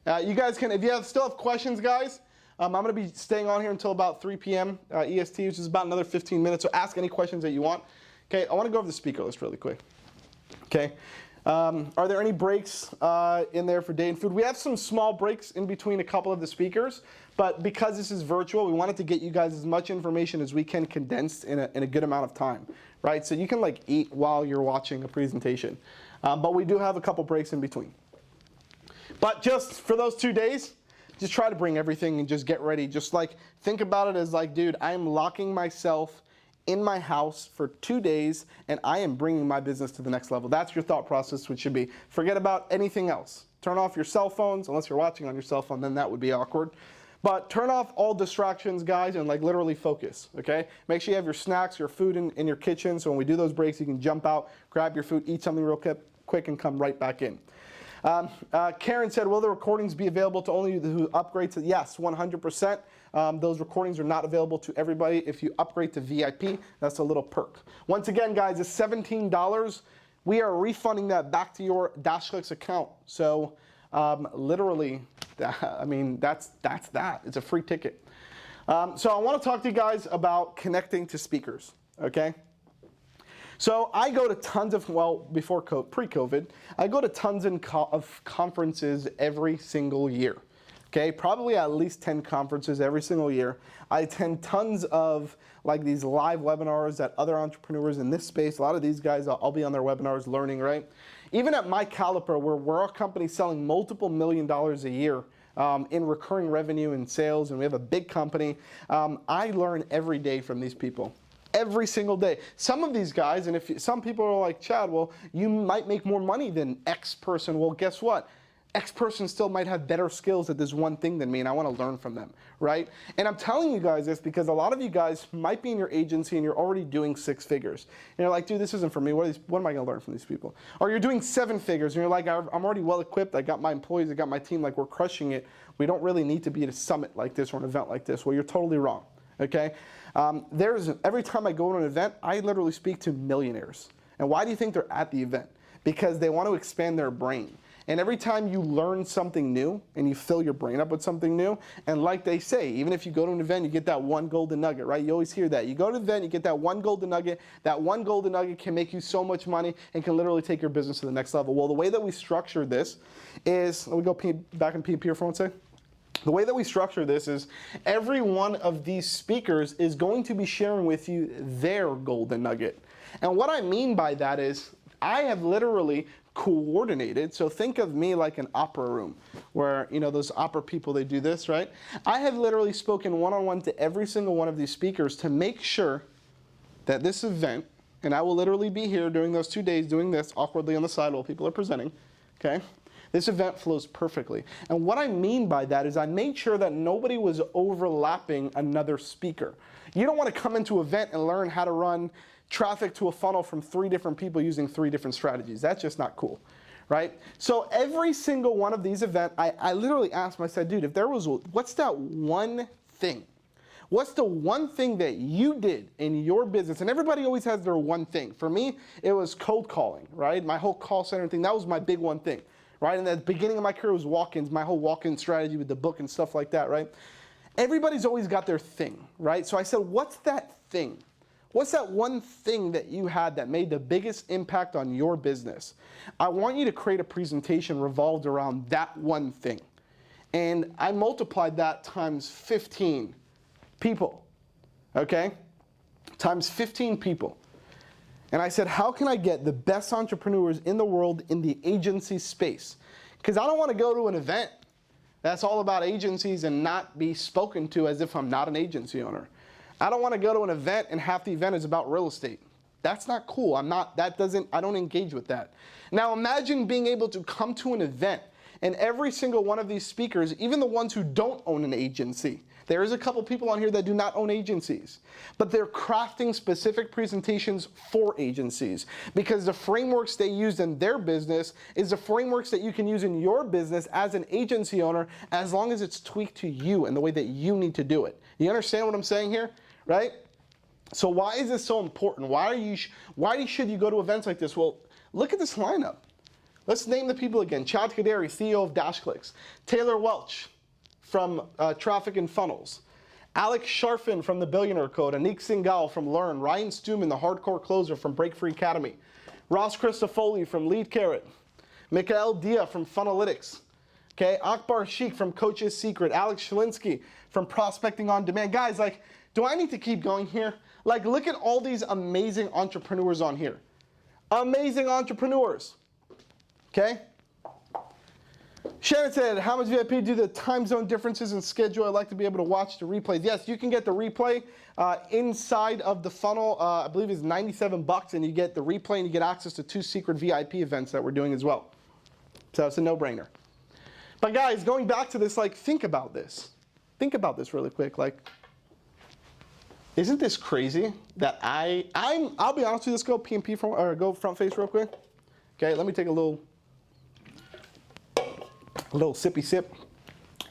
A: You guys can, if you still have questions, guys, I'm going to be staying on here until about 3 p.m. EST, which is about another 15 minutes. So ask any questions that you want. Okay, I want to go over the speaker list really quick. Okay, are there any breaks in there for day and food? We have some small breaks in between a couple of the speakers, but because this is virtual, we wanted to get you guys as much information as we can condensed in a good amount of time, right? So you can like eat while you're watching a presentation, but we do have a couple breaks in between. But just for those 2 days, just try to bring everything and just get ready. Just like think about it as like, dude, I am locking myself in my house for 2 days and I am bringing my business to the next level. That's your thought process, which should be forget about anything else. Turn off your cell phones, unless you're watching on your cell phone, then that would be awkward. But turn off all distractions, guys, and like literally focus, okay? Make sure you have your snacks, your food in your kitchen, so when we do those breaks, you can jump out, grab your food, eat something real quick, and come right back in. Karen said, will the recordings be available to only who upgrade to? Yes, 100%. Those recordings are not available to everybody. If you upgrade to VIP, that's a little perk. Once again, guys, it's $17. We are refunding that back to your DashClicks account. So literally, I mean, that's that. It's a free ticket. So I want to talk to you guys about connecting to speakers, okay? So I go to tons of, well, pre-COVID, I go to tons of conferences every single year, okay? Probably at least 10 conferences every single year. I attend tons of like these live webinars that other entrepreneurs in this space, a lot of these guys, I'll be on their webinars learning, right? Even at my caliber, where we're a company selling multiple $1 million a year in recurring revenue and sales, and we have a big company, I learn every day from these people. Every single day. Some of these guys, and some people are like, Chad, well, you might make more money than X person. Well, guess what? X person still might have better skills at this one thing than me, and I want to learn from them, right? And I'm telling you guys this because a lot of you guys might be in your agency and you're already doing 6 figures. And you're like, dude, this isn't for me. What am I going to learn from these people? Or you're doing 7 figures and you're like, I'm already well equipped. I got my employees, I got my team, like we're crushing it. We don't really need to be at a summit like this or an event like this. Well, you're totally wrong, okay? Every time I go to an event, I literally speak to millionaires. And why do you think they're at the event? Because they want to expand their brain. And every time you learn something new and you fill your brain up with something new, and like they say, even if you go to an event, you get that one golden nugget, right? You always hear that. You go to an event, you get that one golden nugget. That one golden nugget can make you so much money and can literally take your business to the next level. Well, the way that we structure this is, let me go back and PMP here for one second. The way that we structure this is every one of these speakers is going to be sharing with you their golden nugget. And what I mean by that is I have literally coordinated, so think of me like an opera room where, you know, those opera people, they do this, right? I have literally spoken one-on-one to every single one of these speakers to make sure that this event, and I will literally be here during those 2 days doing this awkwardly on the side while people are presenting, okay? This event flows perfectly. And what I mean by that is I made sure that nobody was overlapping another speaker. You don't want to come into an event and learn how to run traffic to a funnel from 3 different people using 3 different strategies. That's just not cool, right? So every single one of these events, I literally asked them, I said, dude, if there was, what's that one thing? What's the one thing that you did in your business? And everybody always has their one thing. For me, it was cold calling, right? My whole call center thing, that was my big one thing, right? And at the beginning of my career was walk-ins, my whole walk-in strategy with the book and stuff like that, right? Everybody's always got their thing, right? So I said, what's that thing? What's that one thing that you had that made the biggest impact on your business? I want you to create a presentation revolved around that one thing. And I multiplied that times 15 people, okay? Times 15 people. And I said, how can I get the best entrepreneurs in the world in the agency space? Because I don't want to go to an event that's all about agencies and not be spoken to as if I'm not an agency owner. I don't want to go to an event and half the event is about real estate. That's not cool. I don't engage with that. Now imagine being able to come to an event and every single one of these speakers, even the ones who don't own an agency, there is a couple people on here that do not own agencies, but they're crafting specific presentations for agencies because the frameworks they use in their business is the frameworks that you can use in your business as an agency owner as long as it's tweaked to you and the way that you need to do it. You understand what I'm saying here? Right? So why is this so important? Why should you go to events like this? Well, look at this lineup. Let's name the people again. Chad Kodary, CEO of DashClicks. Taylor Welch from Traffic and Funnels. Alex Scharfen from the Billionaire Code. Anik Singal from Learn. Ryan Stewman, the hardcore closer from Break Free Academy. Ross Christifulli from Lead Carrot. Mikael Dia from Funnelytics. Okay, Akbar Sheikh from Coach's Secret. Alex Schlinsky from Prospecting on Demand. Guys, like, do I need to keep going here? Like, look at all these amazing entrepreneurs on here. Amazing entrepreneurs. Okay? Shannon said, how much VIP do the time zone differences in schedule? I'd like to be able to watch the replays. Yes, you can get the replay inside of the funnel. I believe it's $97, and you get the replay and you get access to 2 secret VIP events that we're doing as well. So it's a no-brainer. But guys, going back to this, like, think about this. Think about this really quick. Like, isn't this crazy that I'll be honest with you, let's go PMP or go front face real quick. Okay, let me take a little sippy sip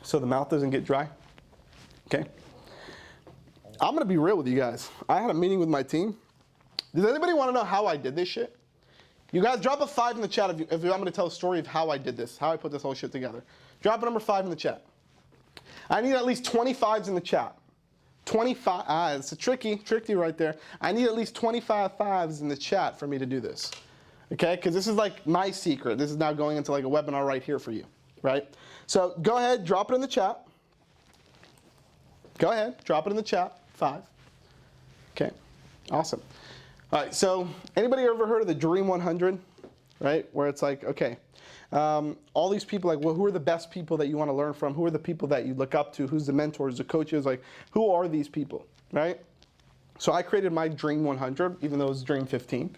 A: so the mouth doesn't get dry. Okay. I'm gonna be real with you guys. I had a meeting with my team. Does anybody want to know how I did this shit? You guys drop a 5 in the chat if I'm gonna tell a story of how I did this, how I put this whole shit together. Drop a number 5 in the chat. I need at least 25s in the chat. 25, it's a tricky right there. I need at least 25 5s in the chat for me to do this. Okay, because this is like my secret. This is now going into like a webinar right here for you, right? So go ahead, drop it in the chat. Go ahead, drop it in the chat, 5. Okay, awesome. All right, so anybody ever heard of the Dream 100, right? Where it's like, okay, all these people, like, well, who are the best people that you want to learn from? Who are the people that you look up to? Who's the mentors, the coaches? Like, who are these people, right? So I created my Dream 100, even though it was Dream 15.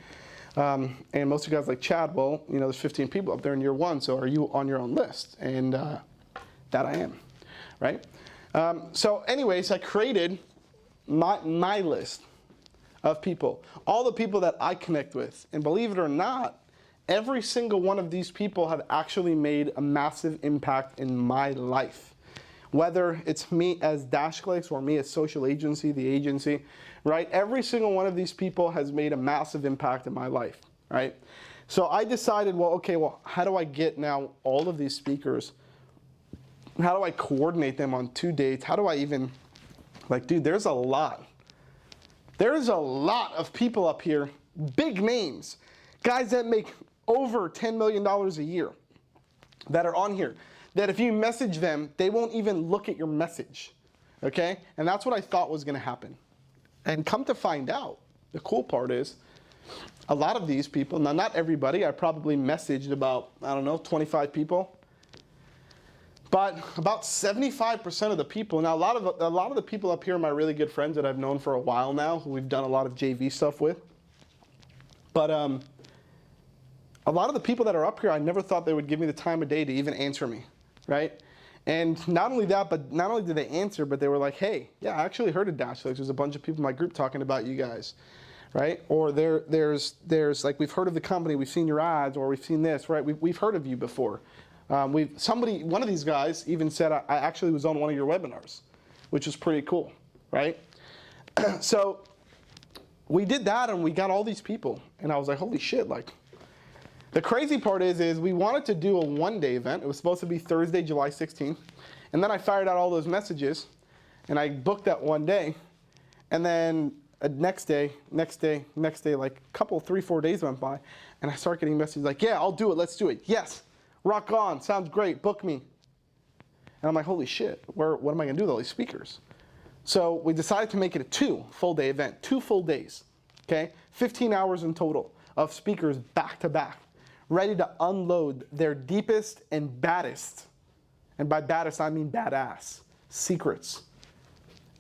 A: And most of you guys like, Chad, well, you know, there's 15 people up there in year one, so are you on your own list? And that I am, right? So anyways, I created my list of people, all the people that I connect with. And believe it or not, every single one of these people have actually made a massive impact in my life. Whether it's me as DashClicks or me as social agency, the agency, right? Every single one of these people has made a massive impact in my life, right? So I decided, well, okay, well, how do I get now all of these speakers? How do I coordinate them on 2 dates? How do I even, like, dude, there's a lot. There's a lot of people up here, big names, guys that make over $10 million a year that are on here, that if you message them, they won't even look at your message, okay? And that's what I thought was gonna happen. And come to find out, the cool part is, a lot of these people, now not everybody, I probably messaged about, I don't know, 25 people, but about 75% of the people, now a lot of the people up here are my really good friends that I've known for a while now, who we've done a lot of JV stuff with. But a lot of the people that are up here, I never thought they would give me the time of day to even answer me, right? And not only that, but not only did they answer, but they were like, hey, yeah, I actually heard of DashClicks. There's a bunch of people in my group talking about you guys, right? Or there's like, we've heard of the company, we've seen your ads, or we've seen this, right? We've heard of you before. One of these guys even said, I actually was on one of your webinars, which is pretty cool, right? So we did that and we got all these people. And I was like, holy shit, like, the crazy part is we wanted to do a one-day event. It was supposed to be Thursday, July 16th. And then I fired out all those messages, and I booked that one day. And then next day, like a couple, 3-4 days went by, and I started getting messages like, yeah, I'll do it, let's do it. Yes, rock on, sounds great, book me. And I'm like, holy shit, what am I gonna do with all these speakers? So we decided to make it a 2 full-day event, 2 full days, okay? 15 hours in total of speakers back to back, ready to unload their deepest and baddest, and by baddest I mean badass, secrets,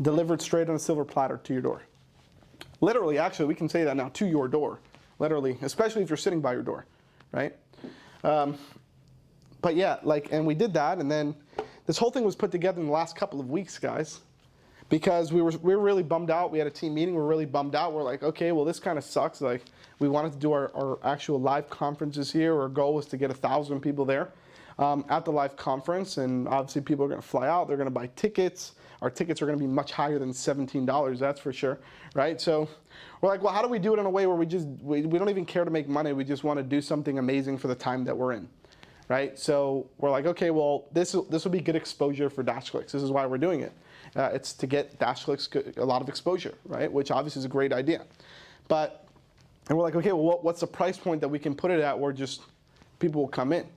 A: delivered straight on a silver platter to your door. Literally, actually, we can say that now, to your door, literally, especially if you're sitting by your door, right? But yeah, like, and we did that, and then this whole thing was put together in the last couple of weeks, guys, because we were really bummed out. We had a team meeting, we were really bummed out. We're like, okay, well, this kind of sucks. Like, we wanted to do our actual live conferences here. Our goal was to get 1,000 people there at the live conference, and obviously people are gonna fly out, they're gonna buy tickets. Our tickets are gonna be much higher than $17, that's for sure, right? So we're like, well, how do we do it in a way where we don't even care to make money, we just wanna do something amazing for the time that we're in, right? So we're like, okay, well, this will be good exposure for DashClicks. This is why we're doing it. It's to get DashClicks a lot of exposure, right? Which obviously is a great idea. And we're like, okay, well, what's the price point that we can put it at where just people will come in?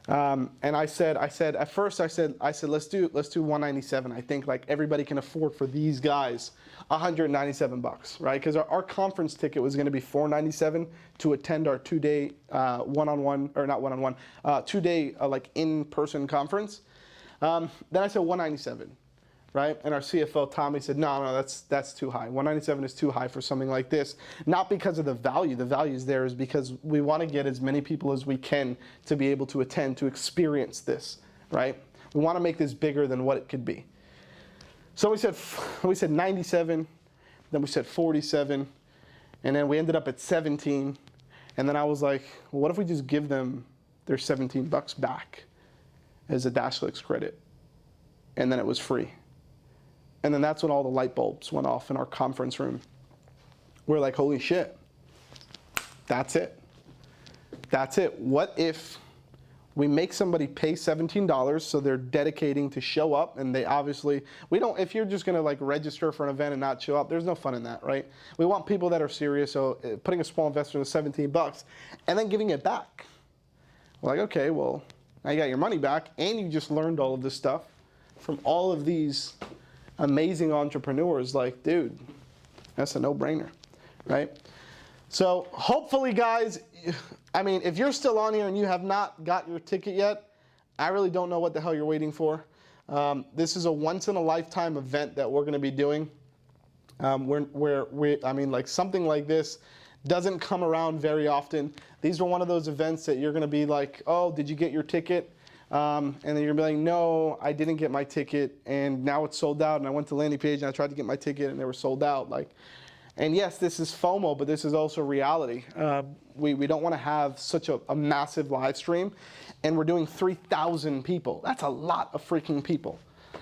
A: And I said, at first I said, let's do $197. I think like everybody can afford for these guys $197, right? Because our conference ticket was going to be $497 to attend our 2-day one-on-one, or not one-on-one, 2-day like in-person conference. Then I said $197. Right? And our CFO, Tommy, said, no, that's too high. $197 is too high for something like this. Not because of the value is there, is because we want to get as many people as we can to be able to attend, to experience this, right? We want to make this bigger than what it could be. So we said 97, then we said 47, and then we ended up at 17. And then I was like, well, what if we just give them their $17 back as a DashClicks credit? And then it was free. And then that's when all the light bulbs went off in our conference room. We're like, holy shit, that's it. That's it. What if we make somebody pay $17 so they're dedicating to show up, and they obviously, if you're just gonna like register for an event and not show up, there's no fun in that, right? We want people that are serious, so putting a small investment of $17 and then giving it back. We're like, okay, well, now you got your money back and you just learned all of this stuff from all of these amazing entrepreneurs. Like, dude, that's a no-brainer, right? So hopefully, guys, I mean, if you're still on here and you have not got your ticket yet, I really don't know what the hell you're waiting for. This is a once-in-a-lifetime event that we're going to be doing. I mean, like something like this doesn't come around very often. These are one of those events that you're going to be like, oh, did you get your ticket? And then you're going to be like, no, I didn't get my ticket, and now it's sold out. And I went to the landing page and I tried to get my ticket and they were sold out. Like, and yes, this is FOMO, but this is also reality. We don't want to have such a massive live stream, and we're doing 3,000 people. That's a lot of freaking people.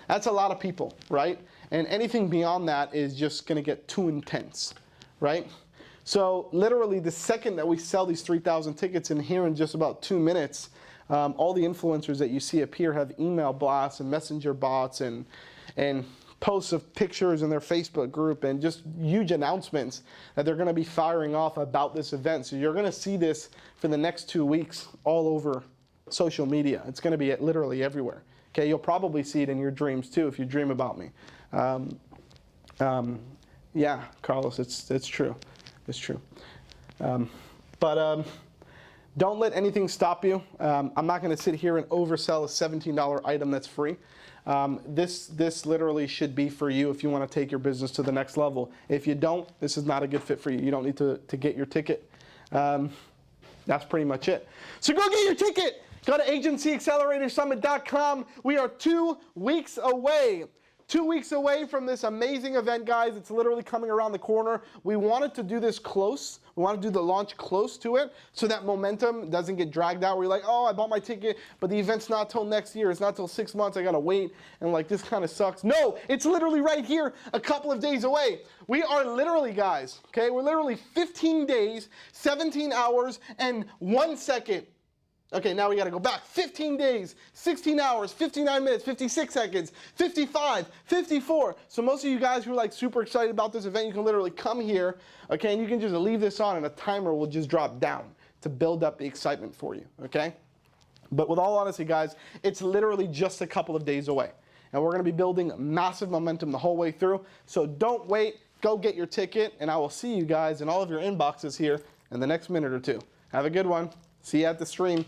A: That's a lot of people, right? And anything beyond that is just going to get too intense, right? So literally the second that we sell these 3,000 tickets in here in just about 2 minutes, all the influencers that you see appear have email blasts and messenger bots and posts of pictures in their Facebook group and just huge announcements that they're going to be firing off about this event. So you're going to see this for the next 2 weeks all over social media. It's going to be literally everywhere. Okay, you'll probably see it in your dreams too if you dream about me. Yeah, Carlos, it's true. It's true. But don't let anything stop you. I'm not going to sit here and oversell a $17 item that's free. This literally should be for you if you want to take your business to the next level. If you don't, this is not a good fit for you. You don't need to get your ticket. That's pretty much it. So go get your ticket. Go to agencyacceleratorsummit.com. We are 2 weeks away. 2 weeks away from this amazing event, guys. It's literally coming around the corner. We wanted to do this close. We want to do the launch close to it so that momentum doesn't get dragged out where you're like, oh, I bought my ticket, but the event's not till next year. It's not till 6 months. I got to wait. And like, this kind of sucks. No, it's literally right here a couple of days away. We are literally, guys, okay, we're literally 15 days, 17 hours, and 1 second. Okay, now we got to go back. 15 days, 16 hours, 59 minutes, 56 seconds, 55, 54. So most of you guys who are like super excited about this event, you can literally come here, okay, and you can just leave this on and a timer will just drop down to build up the excitement for you, okay? But with all honesty, guys, it's literally just a couple of days away. And we're going to be building massive momentum the whole way through. So don't wait. Go get your ticket, and I will see you guys in all of your inboxes here in the next minute or two. Have a good one. See you at the stream.